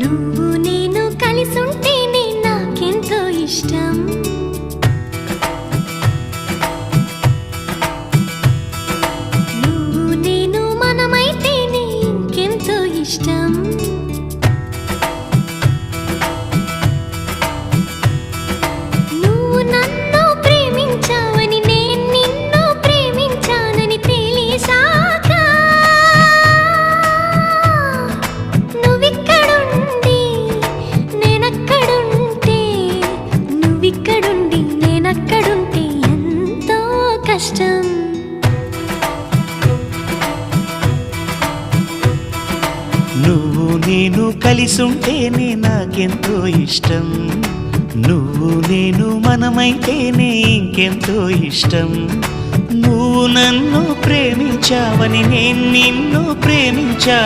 నువ్వు నేను కలిసుంటేనే నాకెంతో ఇష్టం. నువ్వు నేను మనమైతేనే ఇంకెంతో ఇష్టం. నువ్వు నన్ను ప్రేమించావని నేను నిన్ను ప్రేమించానని తెలిసాక నువ్విక్కడుండి నేనక్కడుంటే నువ్విక్కడుండి నేనక్కడుంటే ఎంతో కష్టం. నువ్వు నేను కలిసుంటేనే నాకెంతో ఇష్టం. నువ్వు నేను మనమైతేనే ఇంకెంతో ఇష్టం. నువ్వు నన్ను ప్రేమించావని నేను నిన్ను ప్రేమించాను.